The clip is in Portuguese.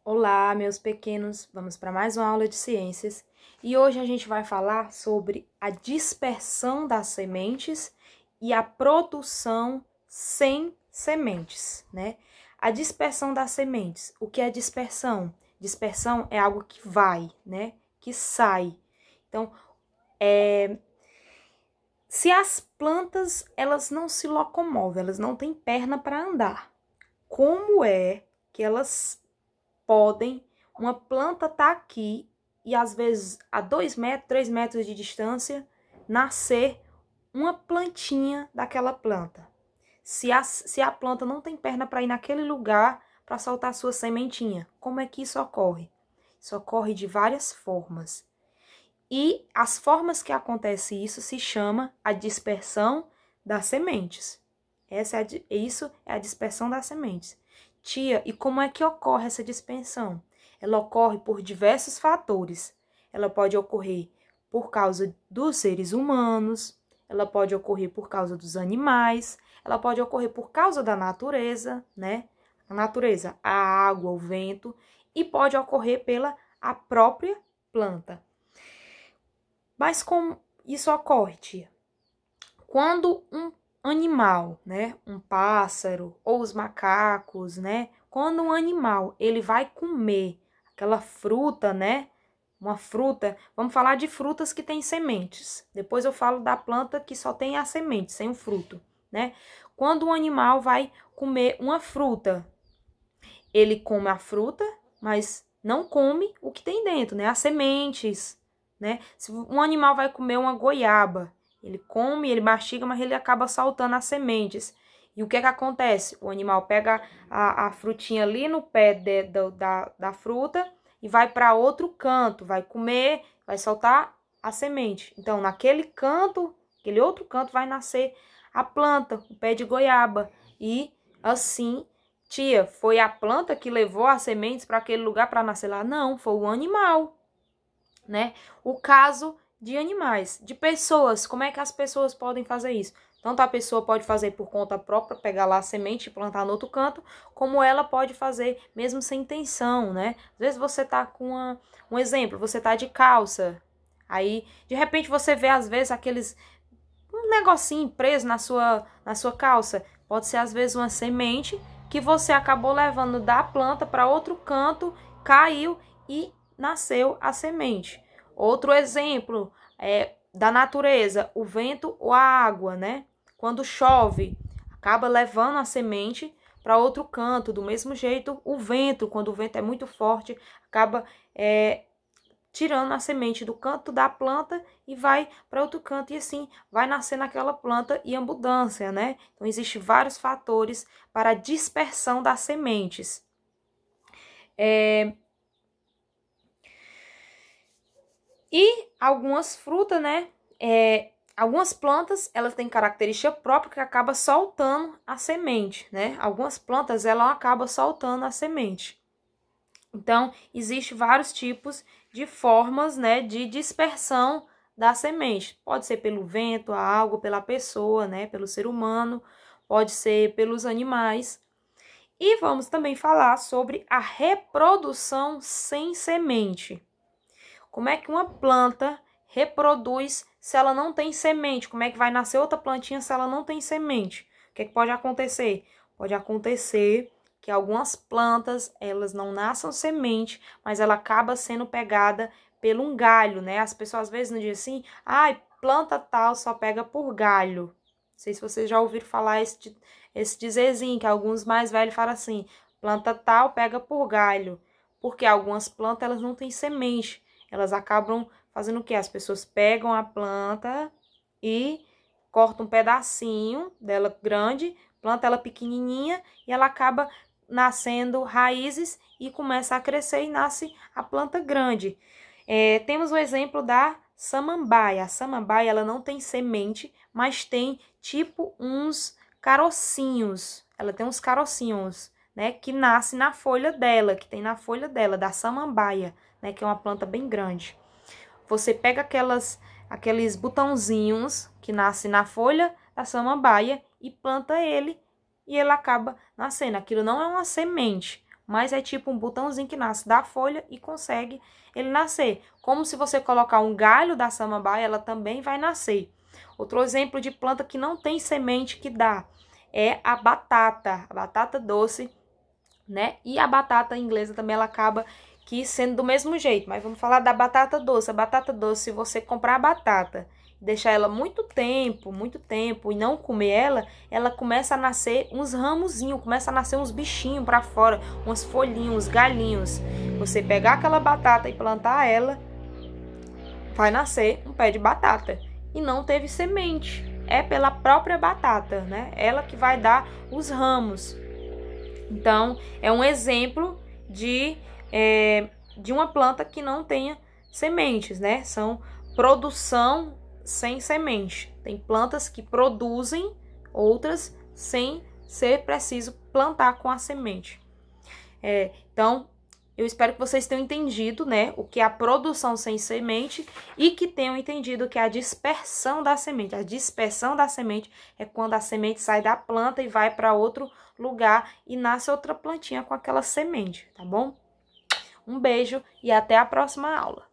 Olá, meus pequenos, vamos para mais uma aula de ciências e hoje a gente vai falar sobre a dispersão das sementes e a produção sem sementes, né? A dispersão das sementes. O que é dispersão? Dispersão é algo que vai, né? Que sai. Então, se as plantas, elas não se locomovem, elas não têm perna para andar, como é que elas uma planta tá aqui e às vezes a 2 metros, 3 metros de distância, nascer uma plantinha daquela planta? Se a planta não tem perna para ir naquele lugar para soltar a sua sementinha, como é que isso ocorre? Isso ocorre de várias formas. E as formas que acontece isso se chama a dispersão das sementes. Isso é a dispersão das sementes. Tia, e como é que ocorre essa dispersão? Ela ocorre por diversos fatores. Ela pode ocorrer por causa dos seres humanos, ela pode ocorrer por causa dos animais, ela pode ocorrer por causa da natureza, né? A natureza, a água, o vento, e pode ocorrer pela a própria planta. Mas como isso ocorre, tia? Quando um animal, né, um pássaro ou os macacos, né, quando um animal ele vai comer aquela fruta, né, uma fruta, vamos falar de frutas que têm sementes. Depois eu falo da planta que só tem a semente, sem o fruto, né? Quando um animal vai comer uma fruta, ele come a fruta, mas não come o que tem dentro, né, as sementes, né? Se um animal vai comer uma goiaba, ele come, ele mastiga, mas ele acaba saltando as sementes. E o que é que acontece? O animal pega a frutinha ali no pé da fruta e vai para outro canto, vai comer, vai soltar a semente. Então, naquele canto, aquele outro canto, vai nascer a planta, o pé de goiaba. E assim, tia, foi a planta que levou as sementes para aquele lugar para nascer lá? Não, foi o animal, né? O caso de animais, de pessoas, como é que as pessoas podem fazer isso? Tanto a pessoa pode fazer por conta própria, pegar lá a semente e plantar no outro canto, como ela pode fazer mesmo sem intenção, né? Às vezes você tá com um exemplo, você tá de calça, aí de repente você vê às vezes um negocinho preso na sua calça, pode ser às vezes uma semente que você acabou levando da planta para outro canto, caiu e nasceu a semente. Outro exemplo é da natureza, o vento ou a água, né? Quando chove, acaba levando a semente para outro canto. Do mesmo jeito, o vento, quando o vento é muito forte, acaba tirando a semente do canto da planta e vai para outro canto, e assim vai nascer naquela planta em abundância, né? Então, existem vários fatores para a dispersão das sementes. E algumas frutas, né? Algumas plantas, elas têm característica própria que acaba soltando a semente, né? Algumas plantas, ela acaba soltando a semente. Então, existe vários tipos de formas, né, de dispersão da semente. Pode ser pelo vento, a água, pela pessoa, né, pelo ser humano, pode ser pelos animais. E vamos também falar sobre a reprodução sem semente. Como é que uma planta reproduz se ela não tem semente? Como é que vai nascer outra plantinha se ela não tem semente? O que é que pode acontecer? Pode acontecer que algumas plantas, elas não nasçam semente, mas ela acaba sendo pegada pelo um galho, né? As pessoas às vezes não dizem assim, ai, planta tal só pega por galho. Não sei se vocês já ouviram falar esse dizerzinho, que alguns mais velhos falam assim, planta tal pega por galho. Porque algumas plantas, elas não têm semente. Elas acabam fazendo o quê? As pessoas pegam a planta e cortam um pedacinho dela grande, planta ela pequenininha e ela acaba nascendo raízes e começa a crescer e nasce a planta grande. Temos o exemplo da samambaia. A samambaia, ela não tem semente, mas tem tipo uns carocinhos. Ela tem uns carocinhos, né, que nasce na folha dela, que tem na folha dela, da samambaia, né, que é uma planta bem grande. Você pega aqueles botãozinhos que nascem na folha da samambaia e planta ele, e ele acaba nascendo. Aquilo não é uma semente, mas é tipo um botãozinho que nasce da folha e consegue ele nascer. Como se você colocar um galho da samambaia, ela também vai nascer. Outro exemplo de planta que não tem semente que dá é a batata doce, né? E a batata inglesa também, ela acaba que sendo do mesmo jeito, mas vamos falar da batata doce. A batata doce, se você comprar a batata, deixar ela muito tempo e não comer ela começa a nascer uns ramozinhos, começa a nascer uns bichinhos para fora, umas folhinhas, uns galinhos. Você pegar aquela batata e plantar ela, vai nascer um pé de batata. E não teve semente, é pela própria batata, né? Ela que vai dar os ramos. Então, é um exemplo de uma planta que não tenha sementes, né? São produção sem semente. Tem plantas que produzem, outras sem ser preciso plantar com a semente. Então, eu espero que vocês tenham entendido, né, o que é a produção sem semente e que tenham entendido o que é a dispersão da semente. A dispersão da semente é quando a semente sai da planta e vai para outro lugar e nasce outra plantinha com aquela semente, tá bom? Um beijo e até a próxima aula.